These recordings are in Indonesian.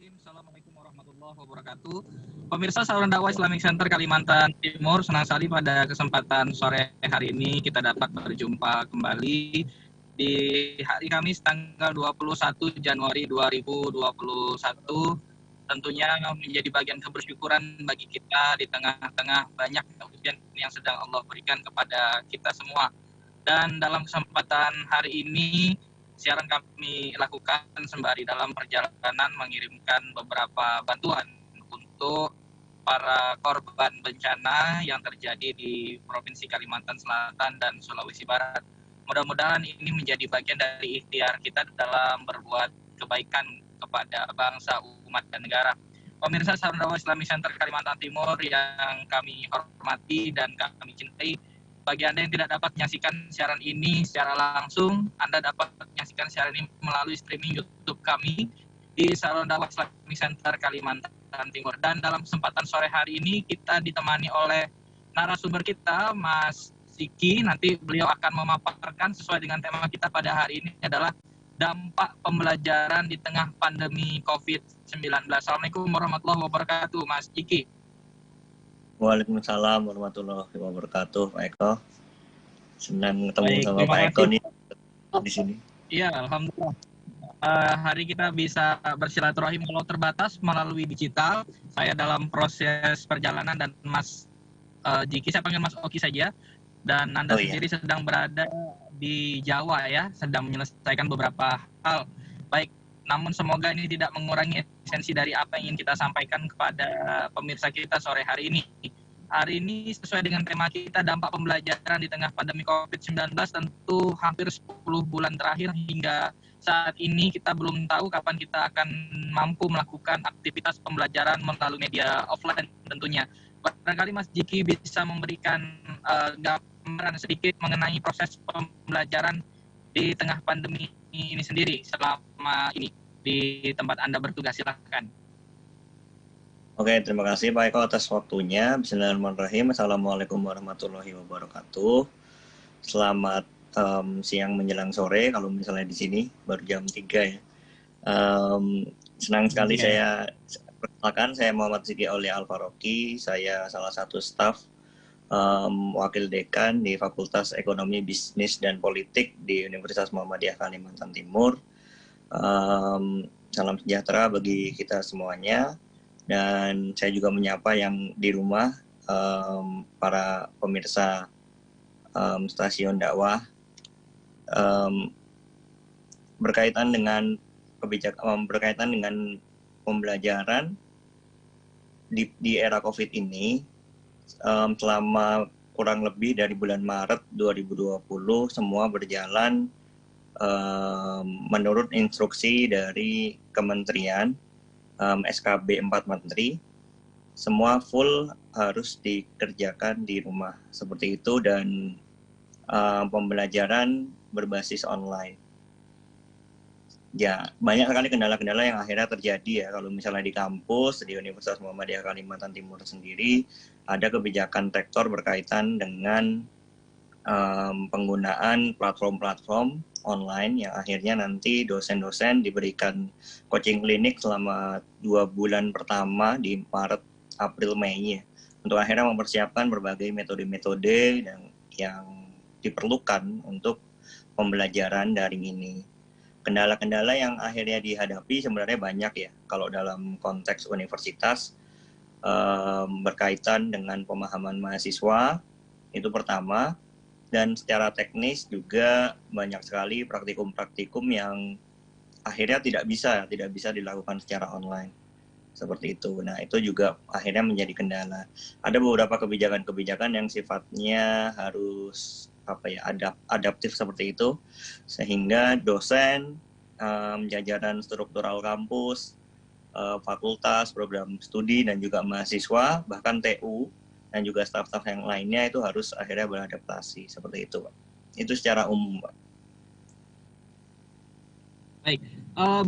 Bismillahirrahmanirrahim. Assalamualaikum warahmatullahi wabarakatuh. Pemirsa saluran dakwah Islamic Center Kalimantan Timur, senang sekali pada kesempatan sore hari ini kita dapat berjumpa kembali di hari Kamis tanggal 21 Januari 2021. Tentunya menjadi bagian kebersyukuran bagi kita di tengah-tengah banyak ujian yang sedang Allah berikan kepada kita semua. Dan dalam kesempatan hari ini siaran kami lakukan sembari dalam perjalanan mengirimkan beberapa bantuan untuk para korban bencana yang terjadi di Provinsi Kalimantan Selatan dan Sulawesi Barat. Mudah-mudahan ini menjadi bagian dari ikhtiar kita dalam berbuat kebaikan kepada bangsa, umat, dan negara. Pemirsa saluran dakwah Islamic Center Kalimantan Timur yang kami hormati dan kami cintai, bagi Anda yang tidak dapat menyaksikan siaran ini secara langsung, Anda dapat menyaksikan siaran ini melalui streaming YouTube kami di Saluran Dakwah Islamic Center Kalimantan Timur. Dan dalam kesempatan sore hari ini kita ditemani oleh narasumber kita, Mas Ziki. Nanti beliau akan memaparkan sesuai dengan tema kita pada hari ini adalah dampak pembelajaran di tengah pandemi COVID-19. Assalamualaikum warahmatullahi wabarakatuh, Mas Ziki. Waalaikumsalam warahmatullahi wabarakatuh, Pak Eko. Senang ketemu sama Pak Eko nih di sini. Iya, alhamdulillah. Hari kita bisa bersilaturahim walau terbatas melalui digital. Saya dalam proses perjalanan dan Mas Jiki, saya panggil Mas Oki saja. Dan Anda sendiri sedang berada di Jawa ya, sedang menyelesaikan beberapa hal. Baik, namun semoga ini tidak mengurangi esensi dari apa yang ingin kita sampaikan kepada pemirsa kita sore hari ini. Hari ini sesuai dengan tema kita, dampak pembelajaran di tengah pandemi COVID-19, tentu hampir 10 bulan terakhir hingga saat ini kita belum tahu kapan kita akan mampu melakukan aktivitas pembelajaran melalui media offline tentunya. Barangkali Mas Jiki bisa memberikan gambaran sedikit mengenai proses pembelajaran di tengah pandemi ini sendiri selama ini di tempat Anda bertugas. Silakan. Oke, terima kasih Pak Eko atas waktunya. Bismillahirrahmanirrahim. Assalamualaikum warahmatullahi wabarakatuh. Selamat siang menjelang sore kalau misalnya di sini baru jam 3 ya. Senang sekali saya perkenalkan, saya Muhammad Ziki Aulia Al-Faroqi. Saya salah satu staf wakil dekan di Fakultas Ekonomi, Bisnis, dan Politik di Universitas Muhammadiyah Kalimantan Timur. Salam sejahtera bagi kita semuanya, dan saya juga menyapa yang di rumah, para pemirsa stasiun dakwah, berkaitan dengan pembelajaran di era COVID ini. Selama kurang lebih dari bulan Maret 2020 semua berjalan menurut instruksi dari Kementerian, SKB 4 Menteri, semua full harus dikerjakan di rumah seperti itu, dan pembelajaran berbasis online. Ya, banyak sekali kendala-kendala yang akhirnya terjadi ya. Kalau misalnya di kampus, di Universitas Muhammadiyah Kalimantan Timur sendiri, ada kebijakan rektor berkaitan dengan penggunaan platform-platform online yang akhirnya nanti dosen-dosen diberikan coaching klinik selama 2 bulan pertama di Maret, April, Mei ya, untuk akhirnya mempersiapkan berbagai metode-metode yang diperlukan untuk pembelajaran daring ini. Kendala-kendala yang akhirnya dihadapi sebenarnya banyak ya, kalau dalam konteks universitas, berkaitan dengan pemahaman mahasiswa, itu pertama. Dan secara teknis juga banyak sekali praktikum-praktikum yang akhirnya tidak bisa dilakukan secara online seperti itu. Nah, itu juga akhirnya menjadi kendala. Ada beberapa kebijakan-kebijakan yang sifatnya harus adaptif seperti itu, sehingga dosen, jajaran struktural kampus, fakultas, program studi, dan juga mahasiswa, bahkan TU, dan juga staf-staf yang lainnya itu harus akhirnya beradaptasi seperti itu, Pak. Itu secara umum, Pak. Baik,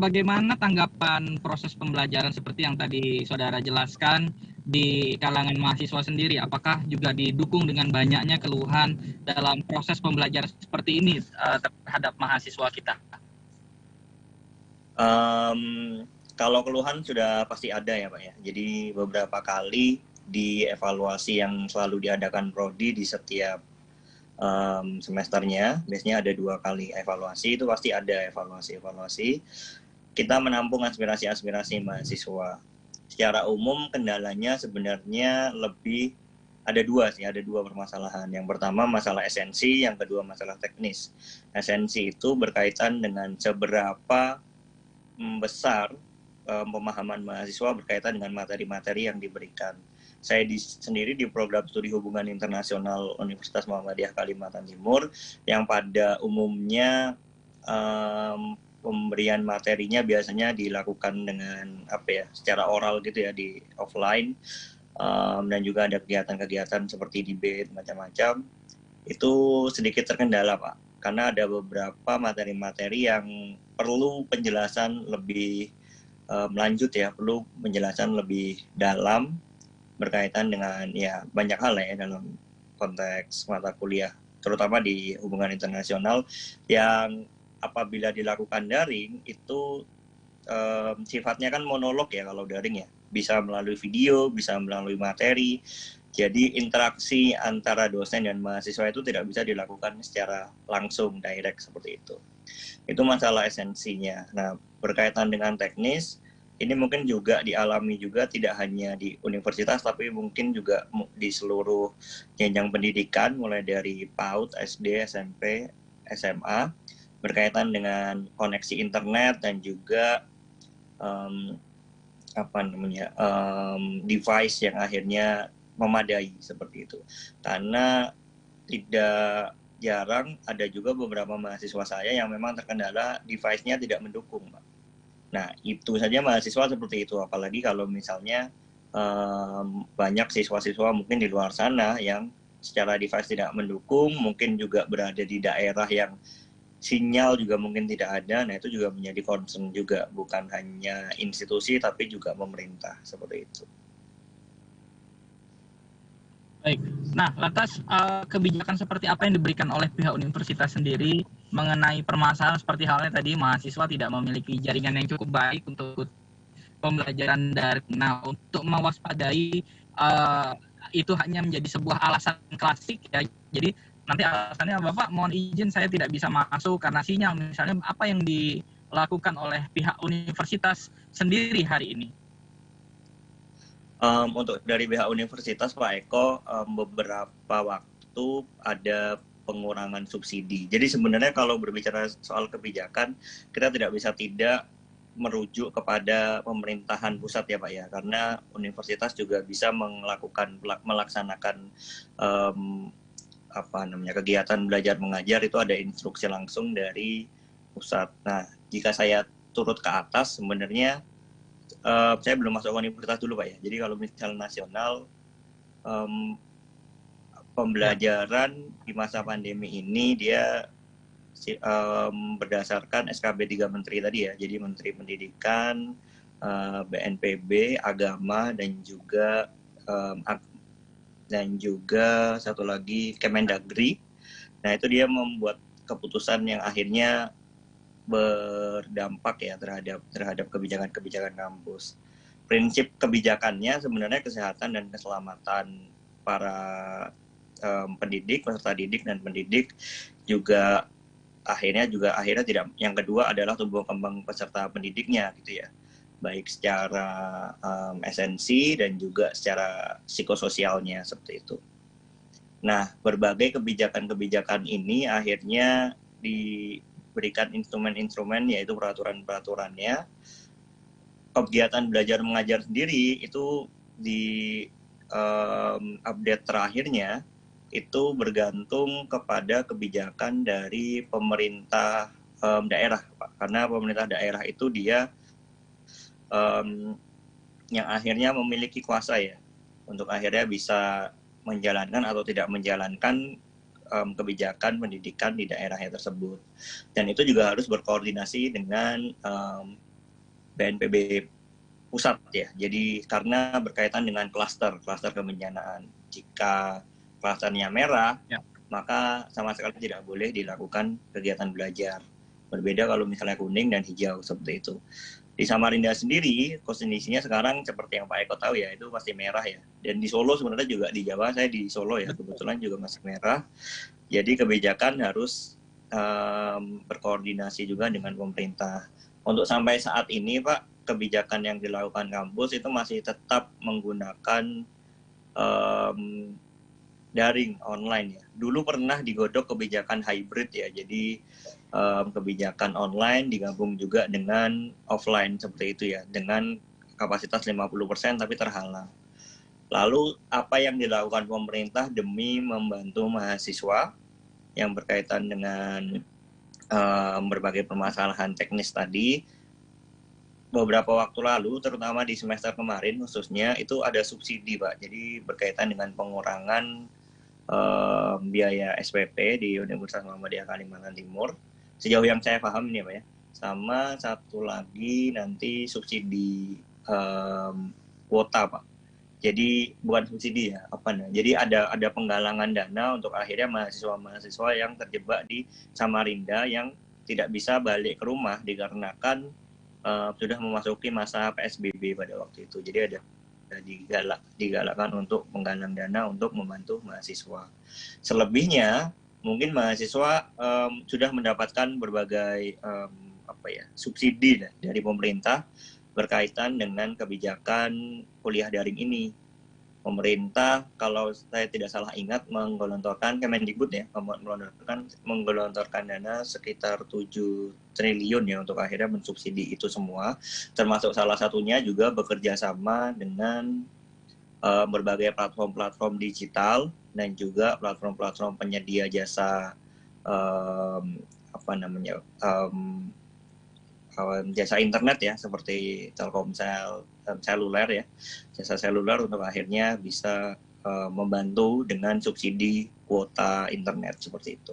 bagaimana tanggapan proses pembelajaran seperti yang tadi saudara jelaskan di kalangan mahasiswa sendiri? Apakah juga didukung dengan banyaknya keluhan dalam proses pembelajaran seperti ini terhadap mahasiswa kita? Kalau keluhan sudah pasti ada ya Pak ya. Jadi beberapa kali di evaluasi yang selalu diadakan Prodi di setiap semesternya, biasanya ada 2 kali evaluasi, itu pasti ada evaluasi-evaluasi. Kita menampung aspirasi-aspirasi mahasiswa. Secara umum kendalanya sebenarnya lebih ada 2 sih, ada 2 permasalahan. Yang pertama masalah esensi, yang kedua masalah teknis. Esensi itu berkaitan dengan seberapa besar pemahaman mahasiswa berkaitan dengan materi-materi yang diberikan. Saya sendiri di program studi hubungan internasional Universitas Muhammadiyah Kalimantan Timur, yang pada umumnya pemberian materinya biasanya dilakukan dengan secara oral gitu ya, di offline, dan juga ada kegiatan-kegiatan seperti debate macam-macam. Itu sedikit terkendala Pak, karena ada beberapa materi-materi yang perlu penjelasan lebih lanjut ya, perlu penjelasan lebih dalam berkaitan dengan ya banyak hal ya dalam konteks mata kuliah, terutama di hubungan internasional yang apabila dilakukan daring itu sifatnya kan monolog ya kalau daring ya, bisa melalui video, bisa melalui materi. Jadi interaksi antara dosen dan mahasiswa itu tidak bisa dilakukan secara langsung, direct seperti itu. Itu masalah esensinya. Nah, berkaitan dengan teknis, ini mungkin juga dialami juga tidak hanya di universitas, tapi mungkin juga di seluruh jenjang pendidikan, mulai dari PAUD, SD, SMP, SMA, berkaitan dengan koneksi internet dan juga device yang akhirnya memadai seperti itu. Karena tidak jarang ada juga beberapa mahasiswa saya yang memang terkendala device-nya tidak mendukung, Pak. Nah, itu saja mahasiswa seperti itu, apalagi kalau misalnya banyak siswa-siswa mungkin di luar sana yang secara device tidak mendukung, mungkin juga berada di daerah yang sinyal juga mungkin tidak ada. Nah, itu juga menjadi concern juga, bukan hanya institusi tapi juga pemerintah seperti itu. Baik. Nah, lantas kebijakan seperti apa yang diberikan oleh pihak universitas sendiri mengenai permasalahan seperti halnya tadi mahasiswa tidak memiliki jaringan yang cukup baik untuk pembelajaran daring. Nah, untuk mewaspadai itu hanya menjadi sebuah alasan klasik ya. Jadi nanti alasannya Bapak mohon izin saya tidak bisa masuk karena sinyal, misalnya. Apa yang dilakukan oleh pihak universitas sendiri hari ini? Untuk dari pihak universitas Pak Eko, beberapa waktu ada pengurangan subsidi. Jadi sebenarnya kalau berbicara soal kebijakan, kita tidak bisa tidak merujuk kepada pemerintahan pusat ya Pak ya, karena universitas juga bisa melaksanakan kegiatan belajar mengajar itu ada instruksi langsung dari pusat. Nah, jika saya turut ke atas sebenarnya saya belum masuk universitas dulu Pak ya. Jadi kalau misalnya nasional, pembelajaran di masa pandemi ini dia berdasarkan SKB 3 Menteri tadi ya. Jadi Menteri Pendidikan, BNPB, Agama, dan juga satu lagi Kemendagri. Nah, itu dia membuat keputusan yang akhirnya berdampak ya terhadap kebijakan-kebijakan kampus. Prinsip kebijakannya sebenarnya kesehatan dan keselamatan para pendidik, peserta didik dan pendidik juga akhirnya tidak. Yang kedua adalah tumbuh kembang peserta pendidiknya gitu ya, baik secara esensi dan juga secara psikososialnya seperti itu. Nah, berbagai kebijakan-kebijakan ini akhirnya diberikan instrumen-instrumen, yaitu peraturan-peraturannya. Kegiatan belajar mengajar sendiri itu di update terakhirnya itu bergantung kepada kebijakan dari pemerintah daerah, Pak. Karena pemerintah daerah itu dia yang akhirnya memiliki kuasa ya untuk akhirnya bisa menjalankan atau tidak menjalankan kebijakan pendidikan di daerahnya tersebut. Dan itu juga harus berkoordinasi dengan BNPB pusat ya. Jadi karena berkaitan dengan klaster kebencanaan. Jika klasternya merah, maka sama sekali tidak boleh dilakukan kegiatan belajar. Berbeda kalau misalnya kuning dan hijau seperti itu. Di Samarinda sendiri kondisinya sekarang seperti yang Pak Eko tahu ya, itu pasti merah ya. Dan di Solo sebenarnya juga, di Jawa, saya di Solo ya, kebetulan juga masih merah. Jadi kebijakan harus berkoordinasi juga dengan pemerintah. Untuk sampai saat ini Pak, kebijakan yang dilakukan kampus itu masih tetap menggunakan daring online ya. Dulu pernah digodok kebijakan hybrid ya, jadi kebijakan online digabung juga dengan offline seperti itu ya, dengan kapasitas 50% tapi terhalang. Lalu apa yang dilakukan pemerintah demi membantu mahasiswa yang berkaitan dengan berbagai permasalahan teknis tadi, beberapa waktu lalu, terutama di semester kemarin khususnya, itu ada subsidi Pak, jadi berkaitan dengan pengurangan biaya SPP di Universitas Muhammadiyah Kalimantan Timur. Sejauh yang saya paham ini Pak ya. Sama satu lagi nanti subsidi kuota Pak. Jadi bukan subsidi ya, apa nih? Jadi ada penggalangan dana untuk akhirnya mahasiswa-mahasiswa yang terjebak di Samarinda yang tidak bisa balik ke rumah dikarenakan sudah memasuki masa PSBB pada waktu itu. Jadi ada digalakkan untuk menggalang dana untuk membantu mahasiswa. Selebihnya mungkin mahasiswa sudah mendapatkan berbagai subsidi dari pemerintah berkaitan dengan kebijakan kuliah daring ini. Pemerintah, kalau saya tidak salah ingat, menggelontorkan Kemendikbud ya, menggelontorkan dana sekitar 7 triliun ya untuk akhirnya mensubsidi itu semua, termasuk salah satunya juga bekerja sama dengan berbagai platform-platform digital dan juga platform-platform penyedia jasa jasa internet ya, seperti Telkomsel, seluler ya, jasa seluler untuk akhirnya bisa membantu dengan subsidi kuota internet seperti itu.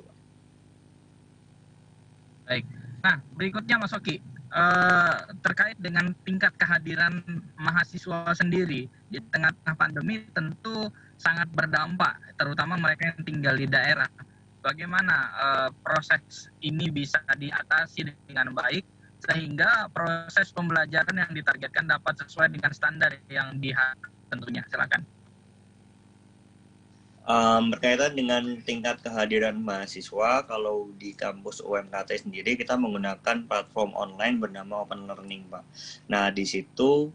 Baik. Nah, berikutnya Mas Oki, terkait dengan tingkat kehadiran mahasiswa sendiri di tengah-tengah pandemi tentu sangat berdampak, terutama mereka yang tinggal di daerah. Bagaimana proses ini bisa diatasi dengan baik sehingga proses pembelajaran yang ditargetkan dapat sesuai dengan standar yang diharapkan tentunya. Silakan. Berkaitan dengan tingkat kehadiran mahasiswa, kalau di kampus UMKT sendiri kita menggunakan platform online bernama Open Learning, Pak. Nah, di situ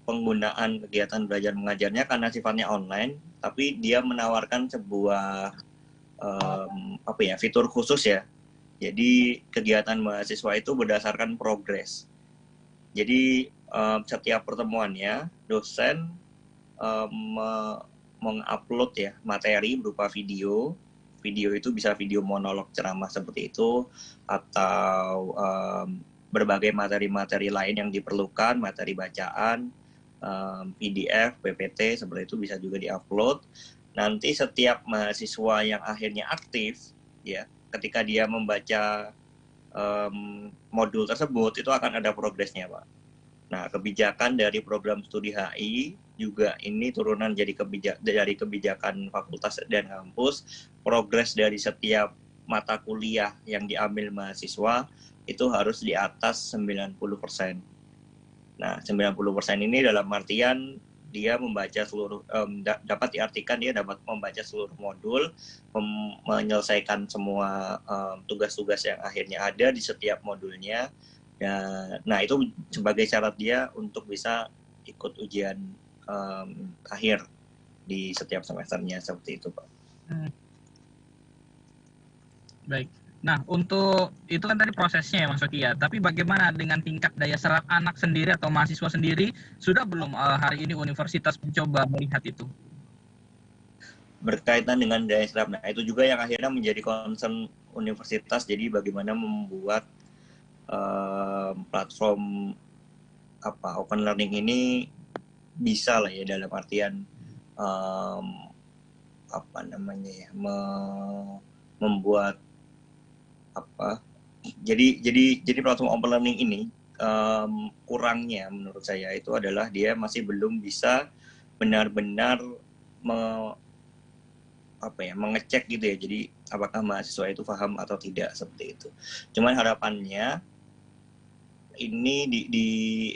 penggunaan kegiatan belajar mengajarnya karena sifatnya online, tapi dia menawarkan sebuah fitur khusus ya. Jadi kegiatan mahasiswa itu berdasarkan progres. Jadi setiap pertemuannya dosen mengupload ya materi berupa video itu bisa video monolog ceramah seperti itu, atau berbagai materi-materi lain yang diperlukan, materi bacaan, PDF, PPT seperti itu bisa juga diupload. Nanti setiap mahasiswa yang akhirnya aktif ya, ketika dia membaca modul tersebut itu akan ada progresnya Pak. Nah, kebijakan dari program studi HI juga ini turunan dari kebijakan fakultas dan kampus. Progres dari setiap mata kuliah yang diambil mahasiswa itu harus di atas 90%. Nah, 90% ini dalam artian dia membaca seluruh, dapat diartikan dia dapat membaca seluruh modul, menyelesaikan semua tugas-tugas yang akhirnya ada di setiap modulnya. Nah, itu sebagai syarat dia untuk bisa ikut ujian akhir di setiap semesternya seperti itu, Pak. Baik. Nah, untuk itu kan tadi prosesnya ya Mas Oki ya. Tapi bagaimana dengan tingkat daya serap anak sendiri atau mahasiswa sendiri? Sudah belum hari ini universitas mencoba melihat itu? Berkaitan dengan daya serap, nah itu juga yang akhirnya menjadi concern universitas. Jadi bagaimana membuat platform open learning ini bisa lah ya, dalam artian membuat jadi platform open learning ini kurangnya menurut saya itu adalah dia masih belum bisa benar-benar mengecek gitu ya. Jadi apakah mahasiswa itu paham atau tidak seperti itu. Cuman harapannya ini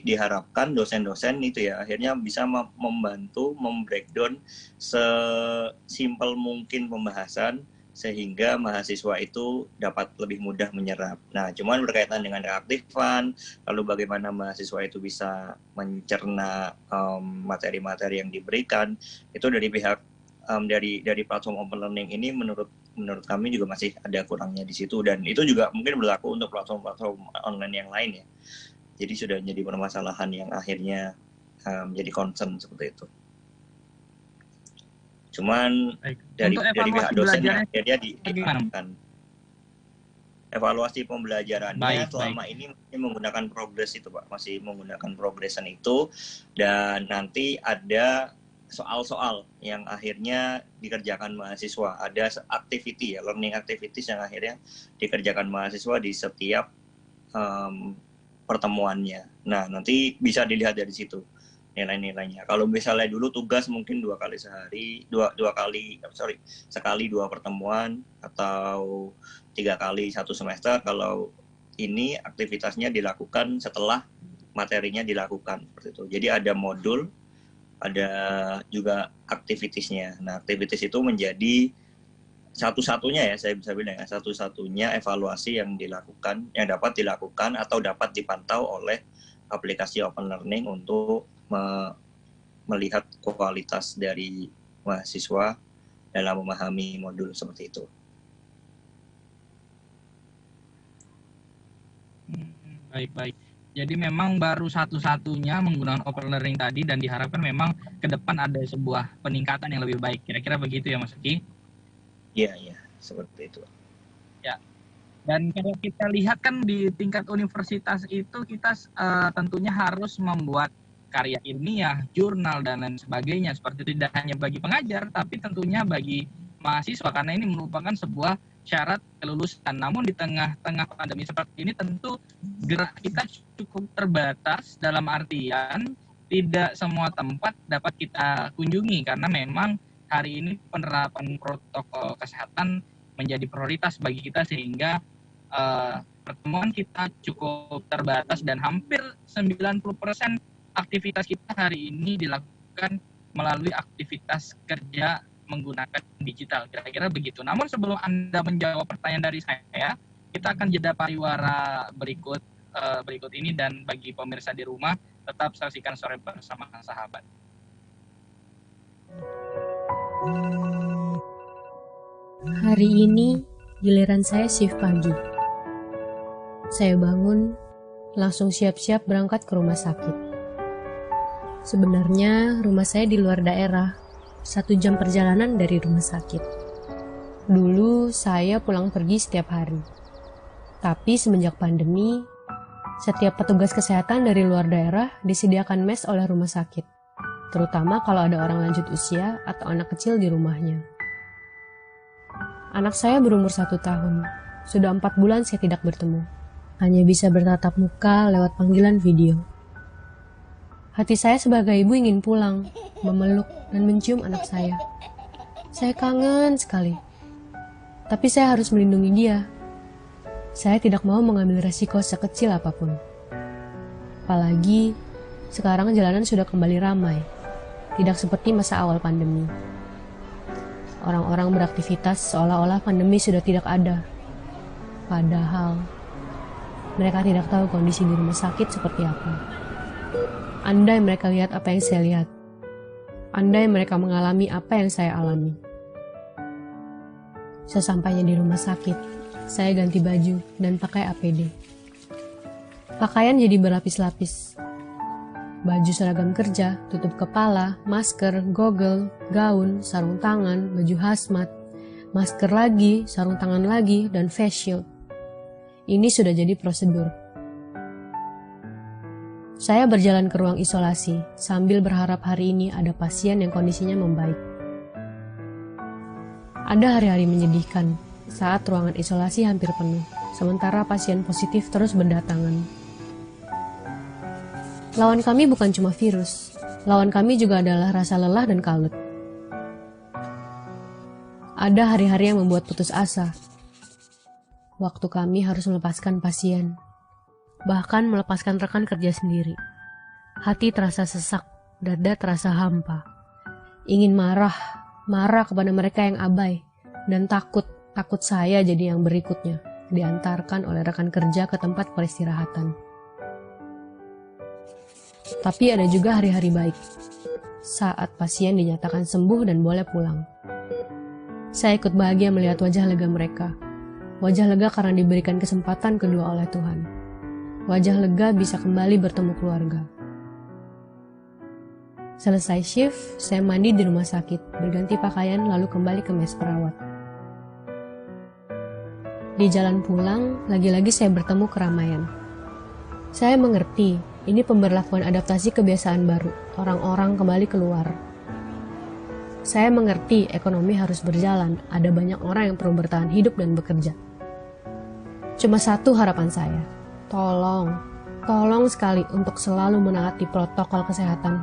diharapkan dosen-dosen itu ya akhirnya bisa membantu membreakdown sesimpel mungkin pembahasan sehingga mahasiswa itu dapat lebih mudah menyerap. Nah, cuman berkaitan dengan keaktifan, lalu bagaimana mahasiswa itu bisa mencerna materi-materi yang diberikan, itu dari pihak dari platform open learning ini menurut kami juga masih ada kurangnya di situ, dan itu juga mungkin berlaku untuk platform-platform online yang lain ya. Jadi sudah menjadi permasalahan yang akhirnya menjadi concern seperti itu. Cuman dari pihak dosen yang akhirnya dilakukan evaluasi pembelajarannya selama ini masih menggunakan progress itu Pak, masih menggunakan progression itu, dan nanti ada soal-soal yang akhirnya dikerjakan mahasiswa, ada activity ya, learning activities yang akhirnya dikerjakan mahasiswa di setiap pertemuannya. Nah, nanti bisa dilihat dari situ nilai-nilainya. Kalau misalnya dulu tugas mungkin sekali 2 pertemuan atau 3 kali 1 semester. Kalau ini aktivitasnya dilakukan setelah materinya dilakukan seperti itu. Jadi ada modul, ada juga aktivitasnya. Nah, aktivitas itu menjadi satu-satunya ya, saya bisa bilang ya, satu-satunya evaluasi yang dapat dilakukan atau dapat dipantau oleh aplikasi open learning untuk melihat kualitas dari mahasiswa dalam memahami modul seperti itu. Baik. Jadi memang baru satu-satunya menggunakan open learning tadi, dan diharapkan memang ke depan ada sebuah peningkatan yang lebih baik. Kira-kira begitu ya Mas Uki? Iya, seperti itu. Ya. Dan kalau kita lihat kan di tingkat universitas itu kita tentunya harus membuat karya ilmiah, jurnal, dan lain sebagainya. Seperti itu tidak hanya bagi pengajar, tapi tentunya bagi mahasiswa, karena ini merupakan sebuah syarat kelulusan. Namun di tengah-tengah pandemi seperti ini tentu gerak kita cukup terbatas, dalam artian tidak semua tempat dapat kita kunjungi, karena memang hari ini penerapan protokol kesehatan menjadi prioritas bagi kita, sehingga pertemuan kita cukup terbatas, dan hampir 90% aktivitas kita hari ini dilakukan melalui aktivitas kerja menggunakan digital. Kira-kira begitu. Namun sebelum Anda menjawab pertanyaan dari saya, kita akan jeda pariwara berikut ini, dan bagi pemirsa di rumah tetap saksikan Sore Bersama Sahabat. Hari ini giliran saya shift pagi. Saya bangun, langsung siap-siap berangkat ke rumah sakit. Sebenarnya rumah saya di luar daerah, 1 jam perjalanan dari rumah sakit. Dulu saya pulang pergi setiap hari. Tapi semenjak pandemi, setiap petugas kesehatan dari luar daerah disediakan mes oleh rumah sakit, terutama kalau ada orang lanjut usia atau anak kecil di rumahnya. Anak saya berumur 1 tahun, sudah 4 bulan saya tidak bertemu. Hanya bisa bertatap muka lewat panggilan video. Hati saya sebagai ibu ingin pulang, memeluk dan mencium anak saya. Saya kangen sekali. Tapi saya harus melindungi dia. Saya tidak mau mengambil resiko sekecil apapun. Apalagi sekarang jalanan sudah kembali ramai. Tidak seperti masa awal pandemi. Orang-orang beraktivitas seolah-olah pandemi sudah tidak ada. Padahal mereka tidak tahu kondisi di rumah sakit seperti apa. Andai mereka lihat apa yang saya lihat. Andai mereka mengalami apa yang saya alami. Sesampainya di rumah sakit, saya ganti baju dan pakai APD. Pakaian jadi berlapis-lapis. Baju seragam kerja, tutup kepala, masker, goggle, gaun, sarung tangan, baju hazmat, masker lagi, sarung tangan lagi, dan face shield. Ini sudah jadi prosedur. Saya berjalan ke ruang isolasi sambil berharap hari ini ada pasien yang kondisinya membaik. Ada hari-hari menyedihkan saat ruangan isolasi hampir penuh, sementara pasien positif terus berdatangan. Lawan kami bukan cuma virus, lawan kami juga adalah rasa lelah dan kalut. Ada hari-hari yang membuat putus asa. Waktu kami harus melepaskan pasien, bahkan melepaskan rekan kerja sendiri. Hati terasa sesak, dada terasa hampa. Ingin marah kepada mereka yang abai, dan takut saya jadi yang berikutnya, diantarkan oleh rekan kerja ke tempat peristirahatan. Tapi ada juga hari-hari baik, saat pasien dinyatakan sembuh dan boleh pulang. Saya ikut bahagia melihat wajah lega mereka. Wajah lega karena diberikan kesempatan kedua oleh Tuhan. Wajah lega bisa kembali bertemu keluarga. Selesai shift, saya mandi di rumah sakit, berganti pakaian lalu kembali ke mes perawat. Di jalan pulang, lagi-lagi saya bertemu keramaian. Saya mengerti, ini pemberlakuan adaptasi kebiasaan baru, orang-orang kembali keluar. Saya mengerti ekonomi harus berjalan, ada banyak orang yang perlu bertahan hidup dan bekerja. Cuma satu harapan saya, tolong sekali untuk selalu menaati protokol kesehatan.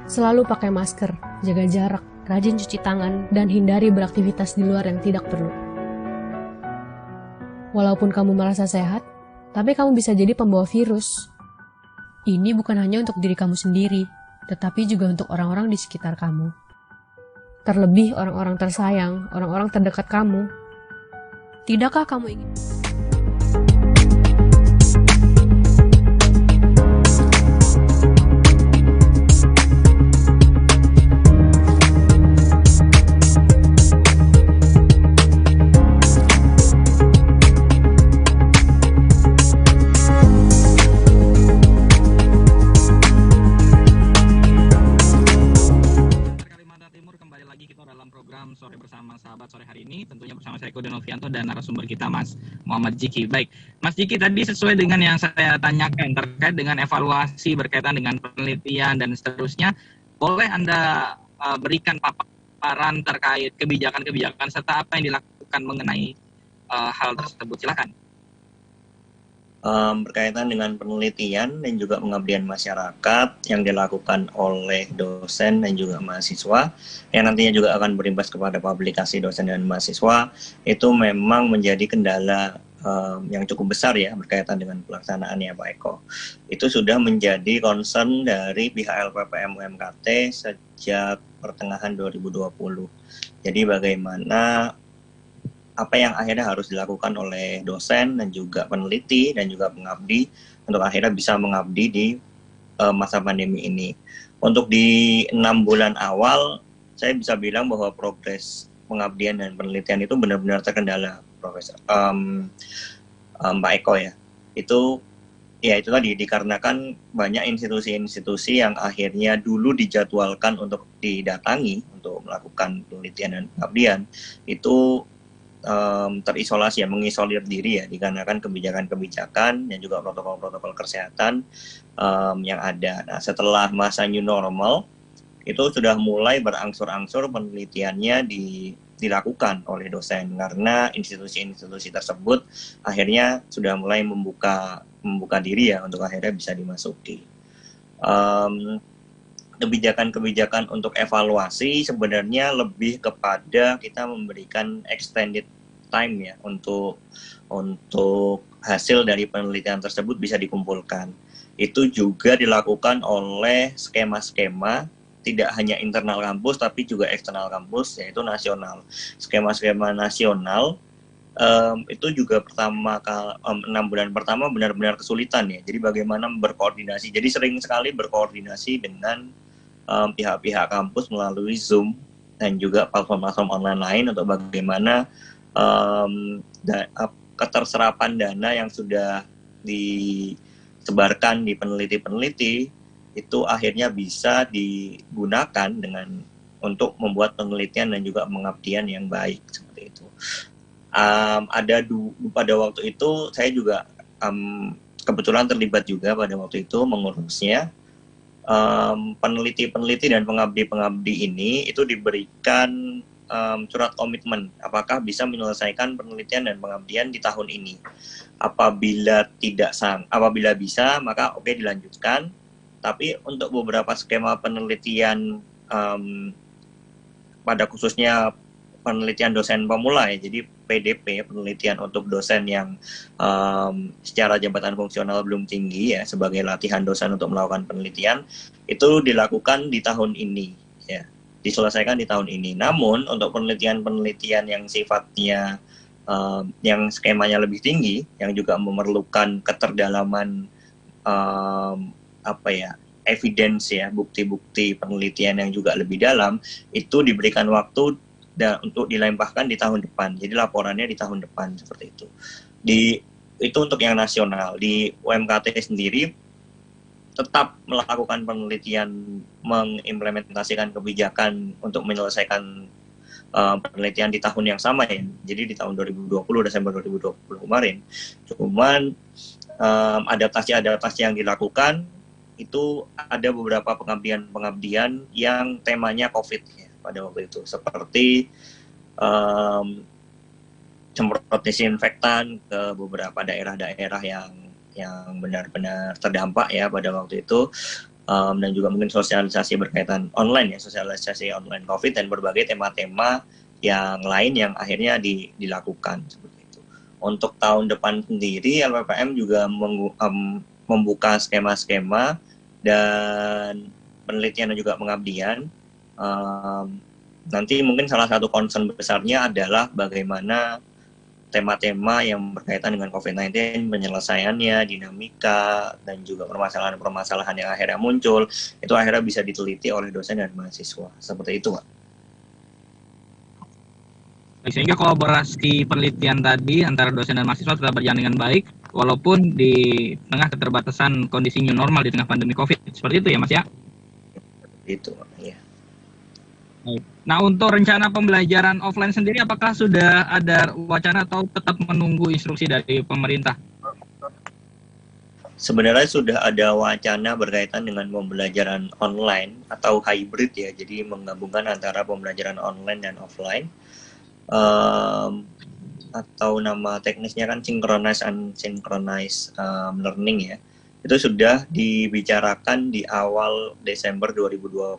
Selalu pakai masker, jaga jarak, rajin cuci tangan, dan hindari beraktivitas di luar yang tidak perlu. Walaupun kamu merasa sehat, tapi kamu bisa jadi pembawa virus. Ini bukan hanya untuk diri kamu sendiri, tetapi juga untuk orang-orang di sekitar kamu. Terlebih orang-orang tersayang, orang-orang terdekat kamu. Tidakkah kamu ingin... Sore bersama sahabat sore hari ini, tentunya bersama saya Eko Denovianto dan narasumber kita Mas Muhammad Jiki. Baik, Mas Jiki, tadi sesuai dengan yang saya tanyakan terkait dengan evaluasi berkaitan dengan penelitian dan seterusnya, boleh Anda berikan paparan terkait kebijakan-kebijakan serta apa yang dilakukan mengenai hal tersebut? Silakan. Berkaitan dengan penelitian dan juga pengabdian masyarakat yang dilakukan oleh dosen dan juga mahasiswa yang nantinya juga akan berimbas kepada publikasi dosen dan mahasiswa, itu memang menjadi kendala yang cukup besar ya berkaitan dengan pelaksanaannya Pak Eko. Itu sudah menjadi concern dari pihak LPPM UMKT sejak pertengahan 2020. Jadi bagaimana apa yang akhirnya harus dilakukan oleh dosen dan juga peneliti dan juga pengabdi untuk akhirnya bisa mengabdi di masa pandemi ini. Untuk di 6 bulan awal, saya bisa bilang bahwa progres pengabdian dan penelitian itu benar-benar terkendala, Profesor Mbak Eko ya. Itu tadi dikarenakan banyak institusi-institusi yang akhirnya dulu dijadwalkan untuk didatangi untuk melakukan penelitian dan pengabdian itu terisolasi ya, mengisolir diri ya, dikarenakan kebijakan-kebijakan dan juga protokol-protokol kesehatan yang ada. Nah, setelah masa new normal, itu sudah mulai berangsur-angsur penelitiannya dilakukan oleh dosen, karena institusi-institusi tersebut akhirnya sudah mulai membuka diri ya untuk akhirnya bisa dimasuki. Kebijakan-kebijakan untuk evaluasi sebenarnya lebih kepada kita memberikan extended time ya untuk hasil dari penelitian tersebut bisa dikumpulkan. Itu juga dilakukan oleh skema-skema tidak hanya internal kampus tapi juga eksternal kampus, yaitu nasional. Skema-skema nasional itu juga 6 bulan pertama benar-benar kesulitan ya. Jadi bagaimana berkoordinasi. Jadi sering sekali berkoordinasi dengan pihak-pihak kampus melalui Zoom dan juga platform-platform online lain untuk bagaimana keterserapan dana yang sudah disebarkan di peneliti-peneliti itu akhirnya bisa digunakan untuk membuat penelitian dan juga pengabdian yang baik seperti itu. Pada waktu itu saya juga kebetulan terlibat juga pada waktu itu mengurusnya. Peneliti-peneliti dan pengabdi-pengabdi ini itu diberikan surat komitmen apakah bisa menyelesaikan penelitian dan pengabdian di tahun ini. Apabila bisa maka oke dilanjutkan. Tapi untuk beberapa skema penelitian pada khususnya penelitian dosen pemula ya, jadi PDP, penelitian untuk dosen yang secara jabatan fungsional belum tinggi ya, sebagai latihan dosen untuk melakukan penelitian, itu dilakukan di tahun ini ya, diselesaikan di tahun ini. Namun untuk penelitian-penelitian yang sifatnya yang skemanya lebih tinggi, yang juga memerlukan keterdalaman evidence ya, bukti-bukti penelitian yang juga lebih dalam, itu diberikan waktu untuk dilempahkan di tahun depan. Jadi laporannya di tahun depan seperti itu. Itu untuk yang nasional. Di UMKT sendiri tetap melakukan penelitian, mengimplementasikan kebijakan untuk menyelesaikan penelitian di tahun yang sama ya. Jadi di tahun 2020, Desember 2020 kemarin. Cuman adaptasi-adaptasi yang dilakukan itu ada beberapa pengabdian yang temanya COVID ya, pada waktu itu, seperti semprot disinfektan ke beberapa daerah-daerah yang benar-benar terdampak ya pada waktu itu, dan juga mungkin sosialisasi berkaitan online ya, sosialisasi online COVID dan berbagai tema-tema yang lain yang akhirnya dilakukan seperti itu. Untuk tahun depan sendiri LPPM juga membuka skema-skema dan penelitian dan juga pengabdian. Nanti mungkin salah satu concern besarnya adalah bagaimana tema-tema yang berkaitan dengan COVID-19, penyelesaiannya, dinamika, dan juga permasalahan-permasalahan yang akhirnya muncul, itu akhirnya bisa diteliti oleh dosen dan mahasiswa. Seperti itu, Pak. Sehingga kolaborasi penelitian tadi antara dosen dan mahasiswa tetap berjalan dengan baik, walaupun di tengah keterbatasan kondisi new normal di tengah pandemi COVID. Seperti itu ya, Mas ya? Itu, ya. Nah, untuk rencana pembelajaran offline sendiri, apakah sudah ada wacana atau tetap menunggu instruksi dari pemerintah? Sebenarnya sudah ada wacana berkaitan dengan pembelajaran online atau hybrid ya, jadi menggabungkan antara pembelajaran online dan offline. Atau nama teknisnya kan synchronized and synchronized learning ya. Itu sudah dibicarakan di awal Desember 2020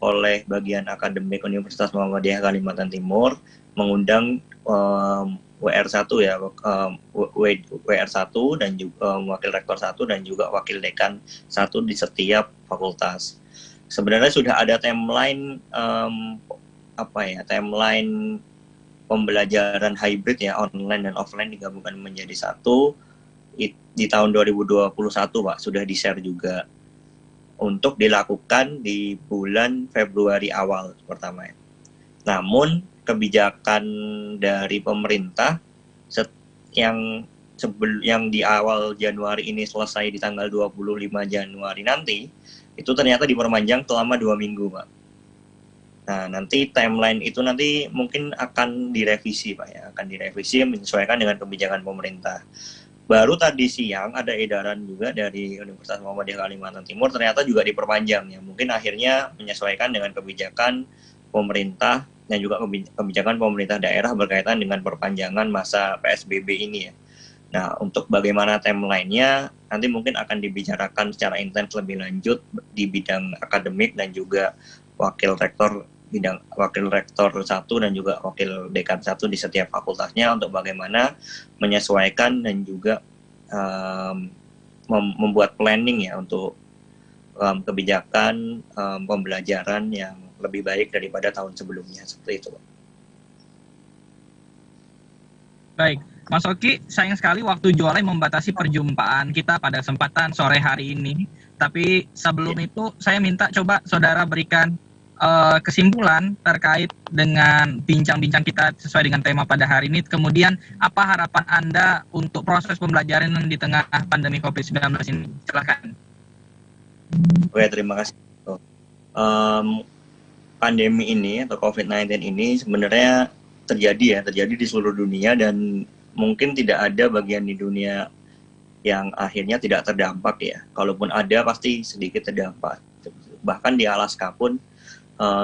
oleh bagian akademik Universitas Muhammadiyah Kalimantan Timur, mengundang WR1 ya, WR1 dan juga wakil rektor 1 dan juga wakil dekan 1 di setiap fakultas. Sebenarnya sudah ada timeline timeline pembelajaran hybrid ya, online dan offline digabungkan menjadi satu di tahun 2021 Pak, sudah di-share juga untuk dilakukan di bulan Februari awal pertama ya. Namun kebijakan dari pemerintah yang di awal Januari ini selesai di tanggal 25 Januari nanti, itu ternyata diperpanjang selama 2 minggu Pak. Nah, nanti timeline itu nanti mungkin akan direvisi Pak ya, akan direvisi menyesuaikan dengan kebijakan pemerintah. Baru tadi siang ada edaran juga dari Universitas Muhammadiyah Kalimantan Timur, ternyata juga diperpanjang ya. Mungkin akhirnya menyesuaikan dengan kebijakan pemerintah dan juga kebijakan pemerintah daerah berkaitan dengan perpanjangan masa PSBB ini ya. Nah, untuk bagaimana timeline-nya nanti mungkin akan dibicarakan secara intens lebih lanjut di bidang akademik dan juga wakil rektor 1 dan juga wakil dekan 1 di setiap fakultasnya untuk bagaimana menyesuaikan dan juga membuat planning ya untuk kebijakan pembelajaran yang lebih baik daripada tahun sebelumnya, seperti itu. Baik, Mas Oki, sayang sekali waktu Jualai membatasi perjumpaan kita pada kesempatan sore hari ini. Tapi sebelum itu saya minta coba saudara berikan kesimpulan terkait dengan bincang-bincang kita sesuai dengan tema pada hari ini. Kemudian apa harapan Anda untuk proses pembelajaran di tengah pandemi COVID-19 ini? Silakan. Oke, terima kasih. Pandemi ini atau COVID-19 ini sebenarnya terjadi di seluruh dunia, dan mungkin tidak ada bagian di dunia yang akhirnya tidak terdampak ya. Kalaupun ada pasti sedikit terdampak. Bahkan di Alaska pun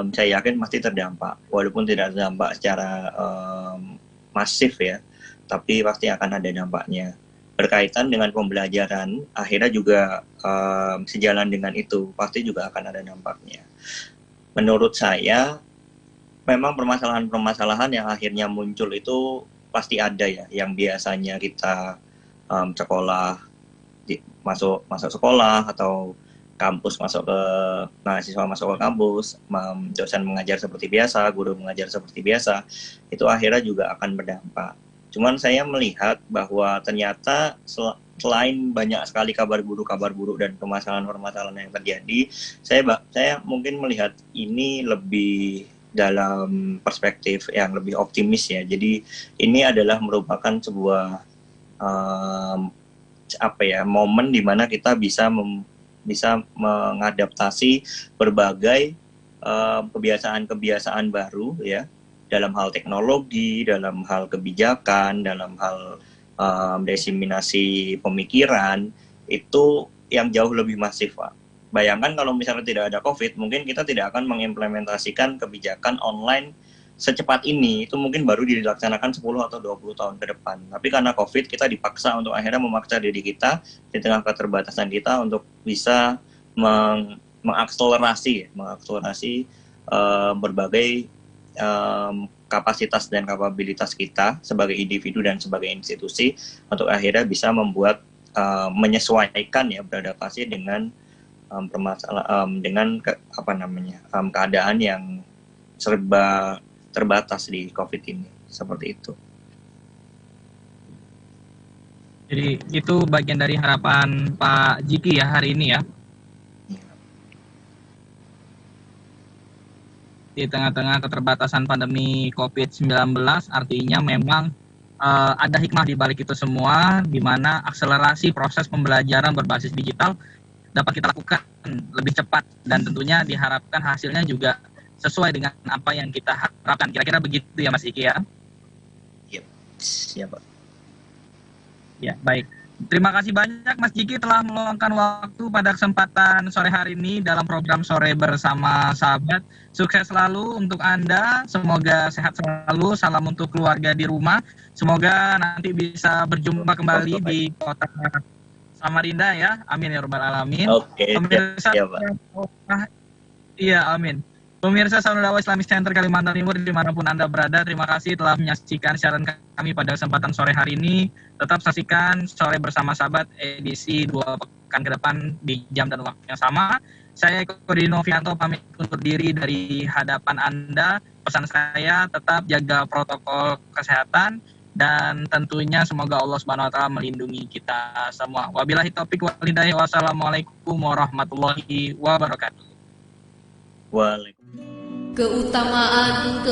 saya yakin pasti terdampak, walaupun tidak terdampak secara masif ya, tapi pasti akan ada dampaknya. Berkaitan dengan pembelajaran, akhirnya juga sejalan dengan itu, pasti juga akan ada dampaknya. Menurut saya, memang permasalahan-permasalahan yang akhirnya muncul itu pasti ada ya, yang biasanya kita sekolah masuk sekolah atau kampus masuk ke mahasiswa masuk ke kampus, dosen mengajar seperti biasa, guru mengajar seperti biasa, itu akhirnya juga akan berdampak. Cuman saya melihat bahwa ternyata selain banyak sekali kabar buruk dan permasalahan-permasalahan yang terjadi, saya mungkin melihat ini lebih dalam perspektif yang lebih optimis ya. Jadi ini adalah merupakan sebuah momen di mana kita bisa mengadaptasi berbagai kebiasaan-kebiasaan baru ya, dalam hal teknologi, dalam hal kebijakan, dalam hal diseminasi pemikiran, itu yang jauh lebih masif, Pak. Bayangkan kalau misalnya tidak ada COVID, mungkin kita tidak akan mengimplementasikan kebijakan online secepat ini. Itu mungkin baru dilaksanakan 10 atau 20 tahun ke depan. Tapi karena COVID, kita dipaksa untuk akhirnya memaksa diri kita di tengah keterbatasan kita untuk bisa mengakselerasi berbagai kapasitas dan kapabilitas kita sebagai individu dan sebagai institusi untuk akhirnya bisa membuat menyesuaikan ya, beradaptasi dengan keadaan yang serba terbatas di COVID ini, seperti itu. Jadi itu bagian dari harapan Pak Jiki ya hari ini ya. Di tengah-tengah keterbatasan pandemi COVID-19, artinya memang ada hikmah di balik itu semua, di mana akselerasi proses pembelajaran berbasis digital dapat kita lakukan lebih cepat, dan tentunya diharapkan hasilnya juga sesuai dengan apa yang kita harapkan. Kira-kira begitu ya Mas Iki ya? Yep. Siap, Pak. Ya, baik. Terima kasih banyak Mas Jiki telah meluangkan waktu pada kesempatan sore hari ini dalam program Sore Bersama Sahabat. Sukses selalu untuk Anda, semoga sehat selalu, salam untuk keluarga di rumah. Semoga nanti bisa berjumpa kembali di kota Samarinda ya. Amin ya rabbal alamin. Oke. Pemirsa, ya, Pak. Iya, amin. Pemirsa Sahabat Dakwah Islamic Center Kalimantan Timur dimanapun Anda berada, terima kasih telah menyaksikan siaran kami pada kesempatan sore hari ini. Tetap saksikan Sore Bersama Sahabat edisi 2 pekan ke depan di jam dan waktu yang sama. Saya Eko Dinovianto pamit undur diri dari hadapan Anda. Pesan saya tetap jaga protokol kesehatan dan tentunya semoga Allah Subhanahu wa taala melindungi kita semua. Wabillahi taufik wal hidayah. Wassalamualaikum warahmatullahi wabarakatuh. Waalaikumsalam. Keutamaan